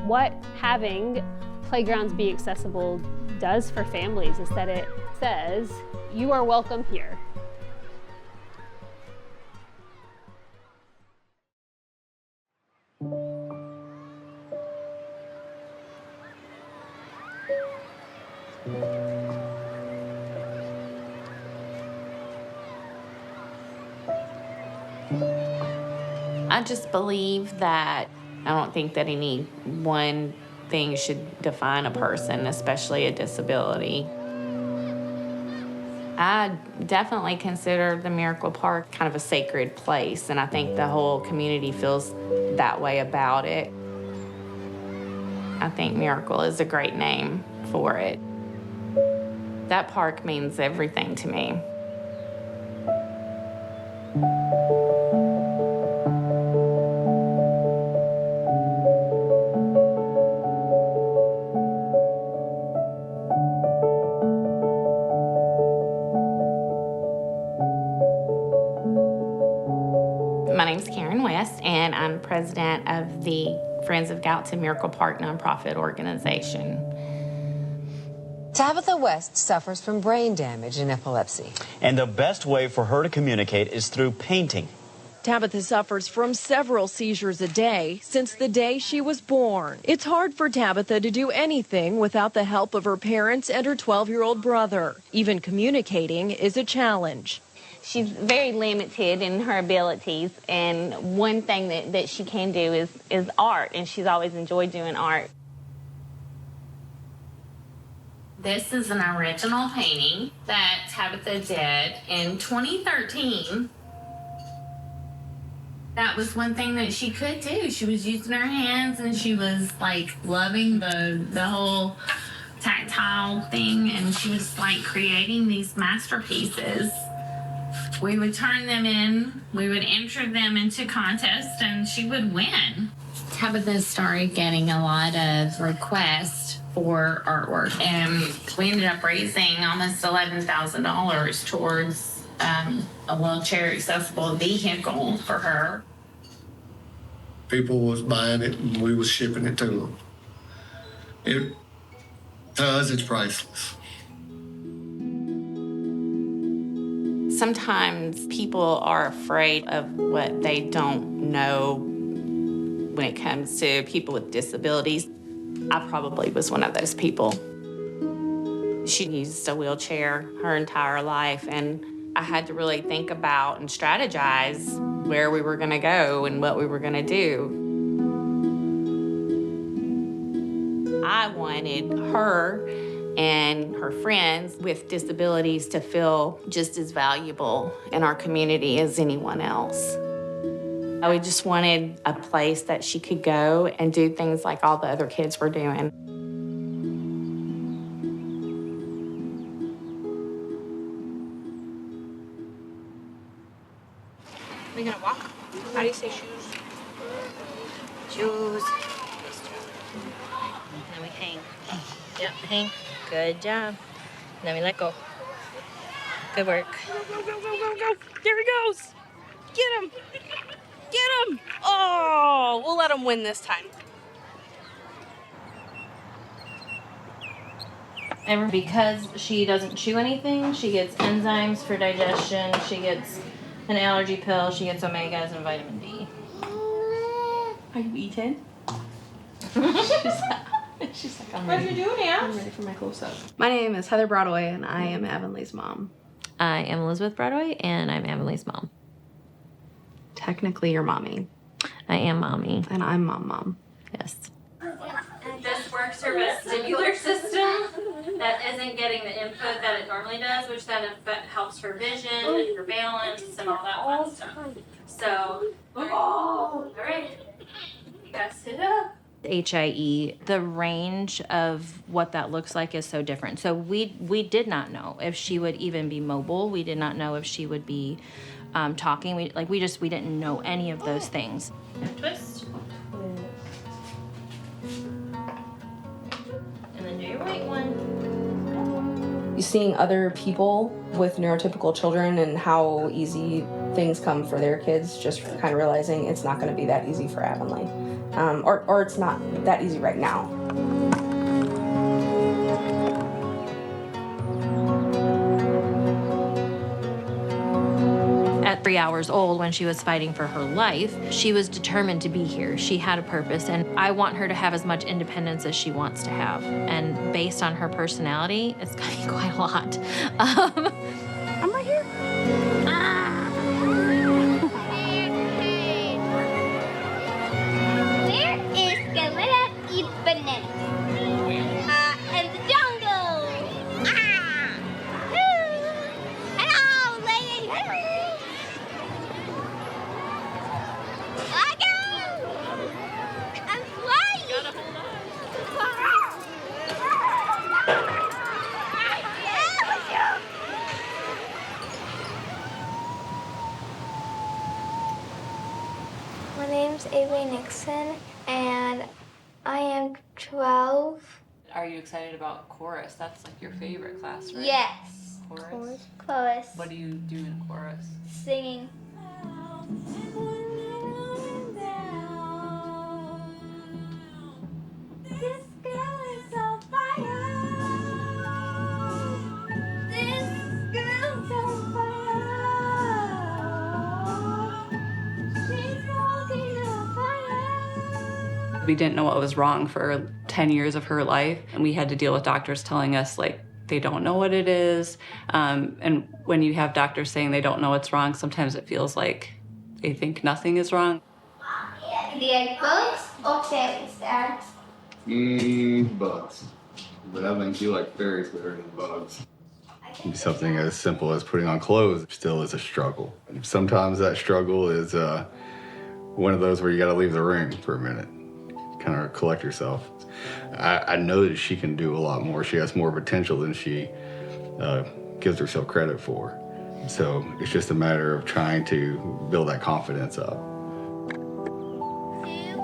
What having playgrounds be accessible does for families is that it says, you are welcome here. I just believe that I don't think that any one thing should define a person, especially a disability. I definitely consider the Miracle Park kind of a sacred place, and I think the whole community feels that way about it. I think Miracle is a great name for it. That park means everything to me. My name's Karen West, and I'm president of the Friends of Gallatin Miracle Park nonprofit organization. Tabitha West suffers from brain damage and epilepsy. And the best way for her to communicate is through painting. Tabitha suffers from several seizures a day since the day she was born. It's hard for Tabitha to do anything without the help of her parents and her 12-year-old brother. Even communicating is a challenge. She's very limited in her abilities, and one thing that she can do is art, and she's always enjoyed doing art. This is an original painting that Tabitha did in 2013. That was one thing that she could do. She was using her hands, and she was like loving the whole tactile thing, and she was like creating these masterpieces. We would turn them in, we would enter them into contests, and she would win. Tabitha started getting a lot of requests for artwork, and we ended up raising almost $11,000 towards a wheelchair accessible vehicle for her. People was buying it, and we was shipping it to them. To us, it's priceless. Sometimes people are afraid of what they don't know when it comes to people with disabilities. I probably was one of those people. She used a wheelchair her entire life, and I had to really think about and strategize where we were going to go and what we were going to do. I wanted her and her friends with disabilities to feel just as valuable in our community as anyone else. We just wanted a place that she could go and do things like all the other kids were doing. Are you gonna walk? How do you say shoes? Shoes. Then we hang. Yep, hang. Good job. Then we let go. Good work. Go, go, go, go, go. There he goes. Get him. Get him. Oh, we'll let him win this time. And because she doesn't chew anything, she gets enzymes for digestion, she gets an allergy pill, she gets omegas and vitamin D. Are you eating? She's like, I'm What ready. are you doing now? I'm ready for my close-up. My name is Heather Broadway, and I am Avonlee's mom. I am Elizabeth Broadway, and I'm Emily's mom. Technically, your mommy. I am mommy. And I'm mom. Yes. This works her vestibular system that isn't getting the input that it normally does, which then helps her vision and her balance and all that fun stuff. So, all right, you guys sit up. HIE, the range of what that looks like is so different. So we did not know if she would even be mobile. We did not know if she would be talking. We didn't know any of those things. And twist. And then do your right one. Seeing other people with neurotypical children and how easy things come for their kids, just kind of realizing it's not going to be that easy for Avonlea. or it's not that easy right now. At 3 hours old, when she was fighting for her life, she was determined to be here. She had a purpose, and I want her to have as much independence as she wants to have. And based on her personality, it's gonna be quite a lot. I'm right here. Where is Gorilla eat bananas? In the jungle. Hello, lady. I go. I'm flying. My name's Avery Nixon, and I am 12. Are you excited about chorus? That's like your favorite class, right? Yes. Chorus? Chorus. What do you do in chorus? Singing. This girl is on fire. This girl's on fire. She's walking on fire. We didn't know what was wrong for 10 years of her life, and we had to deal with doctors telling us, like, they don't know what it is. And when you have doctors saying they don't know what's wrong, sometimes it feels like they think nothing is wrong. Do you like bugs or fairies, Dad? Bugs. But I think you like fairies better than bugs. Something as simple as putting on clothes still is a struggle. Sometimes that struggle is one of those where you gotta leave the room for a minute, kind of collect yourself. I know that she can do a lot more. She has more potential than she gives herself credit for. So it's just a matter of trying to build that confidence up. 2, 3,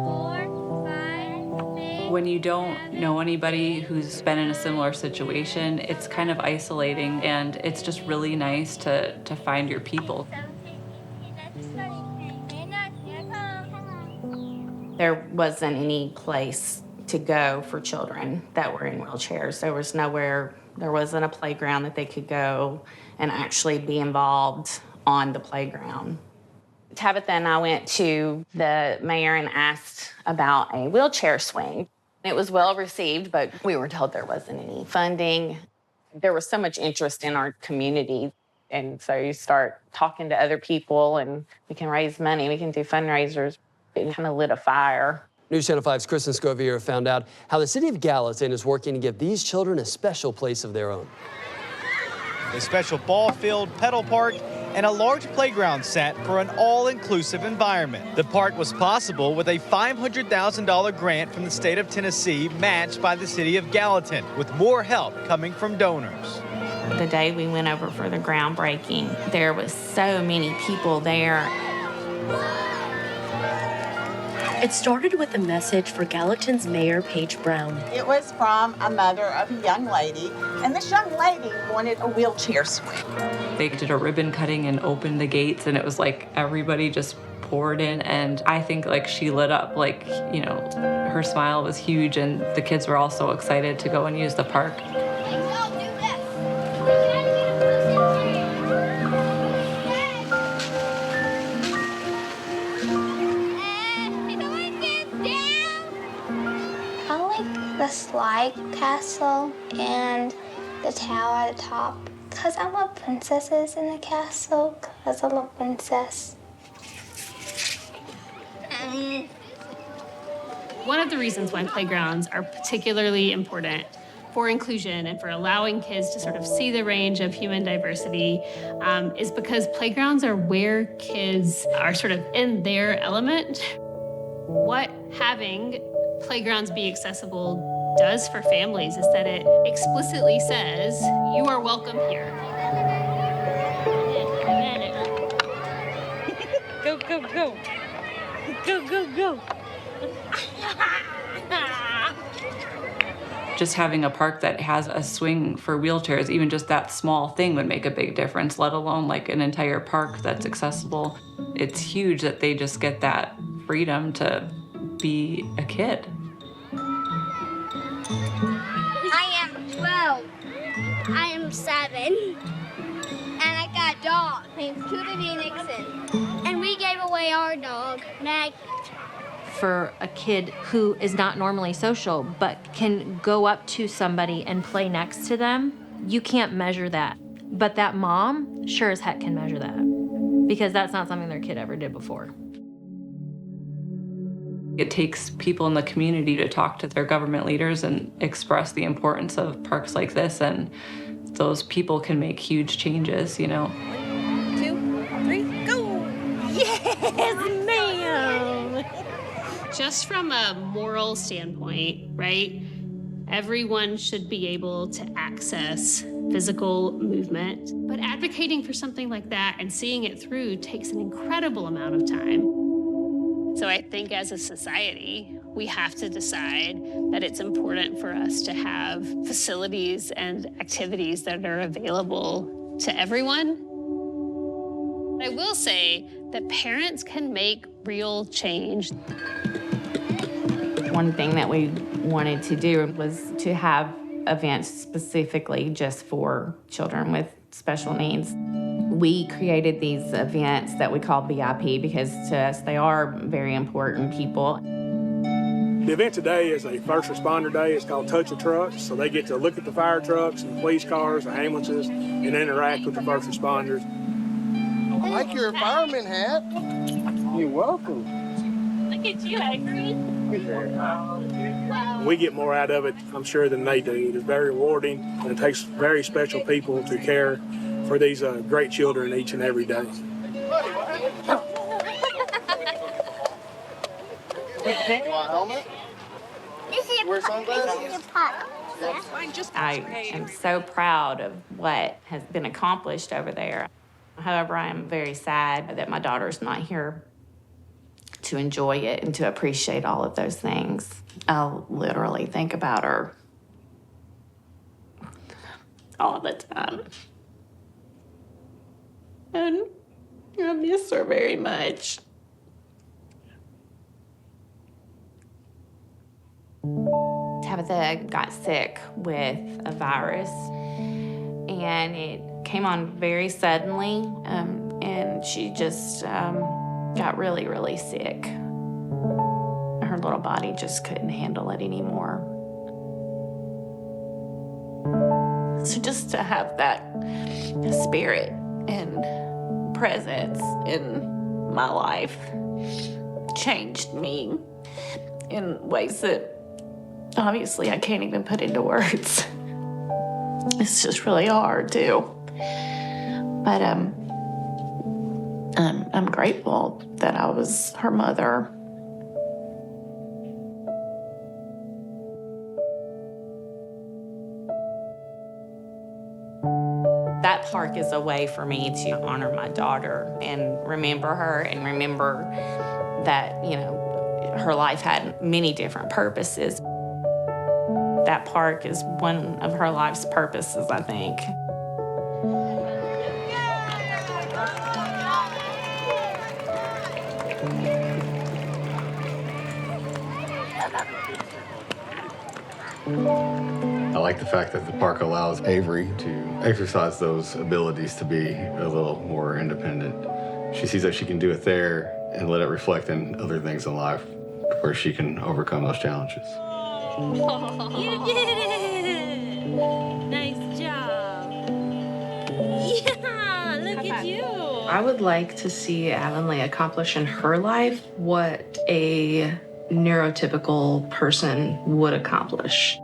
4, 5, 6. When you don't know anybody who's been in a similar situation, it's kind of isolating, and it's just really nice to find your people. There wasn't any place to go for children that were in wheelchairs. There was nowhere, there wasn't a playground that they could go and actually be involved on the playground. Tabitha and I went to the mayor and asked about a wheelchair swing. It was well received, but we were told there wasn't any funding. There was so much interest in our community. And so you start talking to other people, and we can raise money, we can do fundraisers. It kind of lit a fire. News Channel 5's Kristen Scovier found out how the city of Gallatin is working to give these children a special place of their own. A special ball field, pedal park, and a large playground set for an all-inclusive environment. The park was possible with a $500,000 grant from the state of Tennessee matched by the city of Gallatin, with more help coming from donors. The day we went over for the groundbreaking, there was so many people there. It started with a message for Gallatin's Mayor Paige Brown. It was from a mother of a young lady, and this young lady wanted a wheelchair swing. They did a ribbon cutting and opened the gates, and it was like everybody just poured in, and I think like she lit up, like, you know, her smile was huge, and the kids were all so excited to go and use the park. The slide castle and the tower at the top, because I love princesses in the castle, because I love princess. One of the reasons why playgrounds are particularly important for inclusion and for allowing kids to sort of see the range of human diversity is because playgrounds are where kids are sort of in their element. What having playgrounds be accessible does for families is that it explicitly says, you are welcome here. Go, go, go. Go, go, go. Just having a park that has a swing for wheelchairs, even just that small thing would make a big difference, let alone like an entire park that's accessible. It's huge that they just get that freedom to be a kid. I am 12. I am 7. And I got a dog named Scooby Nixon. And we gave away our dog, Maggie. For a kid who is not normally social but can go up to somebody and play next to them, you can't measure that. But that mom sure as heck can measure that, because that's not something their kid ever did before. It takes people in the community to talk to their government leaders and express the importance of parks like this, and those people can make huge changes, you know. 1, 2, 3, go! Yes, ma'am! Just from a moral standpoint, right? Everyone should be able to access physical movement, but advocating for something like that and seeing it through takes an incredible amount of time. So I think as a society, we have to decide that it's important for us to have facilities and activities that are available to everyone. I will say that parents can make real change. One thing that we wanted to do was to have events specifically just for children with special needs. We created these events that we call VIP because to us they are very important people. The event today is a first responder day. It's called Touch a Truck. So they get to look at the fire trucks and police cars, the ambulances, and interact with the first responders. I like your fireman hat. You're welcome. Look at you, Avery. We get more out of it, I'm sure, than they do. It is very rewarding, and it takes very special people to care for these great children each and every day. Wear sunglasses? I am so proud of what has been accomplished over there. However, I am very sad that my daughter's not here to enjoy it and to appreciate all of those things. I'll literally think about her all the time. And I miss her very much. Tabitha got sick with a virus, and it came on very suddenly, and she just got really, really sick. Her little body just couldn't handle it anymore. So just to have that spirit and presence in my life changed me in ways that obviously I can't even put into words. It's just really hard too. But I'm grateful that I was her mother. That park is a way for me to honor my daughter and remember her and remember that, you know, her life had many different purposes. That park is one of her life's purposes, I think. I like the fact that the park allows Avery to exercise those abilities to be a little more independent. She sees that she can do it there and let it reflect in other things in life where she can overcome those challenges. You did it! Nice job. Yeah, look at you. I would like to see Avonlea accomplish in her life what a neurotypical person would accomplish.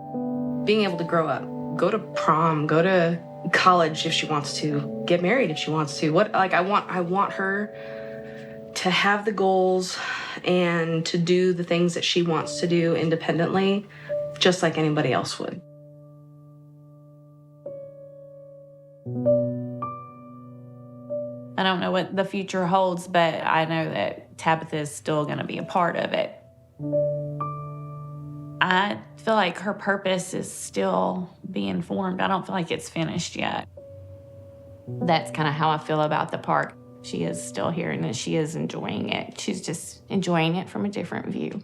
Being able to grow up, go to prom, go to college if she wants to, get married if she wants to. I want her to have the goals and to do the things that she wants to do independently, just like anybody else would. I don't know what the future holds, but I know that Tabitha is still going to be a part of it. I feel like her purpose is still being formed. I don't feel like it's finished yet. That's kind of how I feel about the park. she is still here and that she is enjoying it. She's just enjoying it from a different view.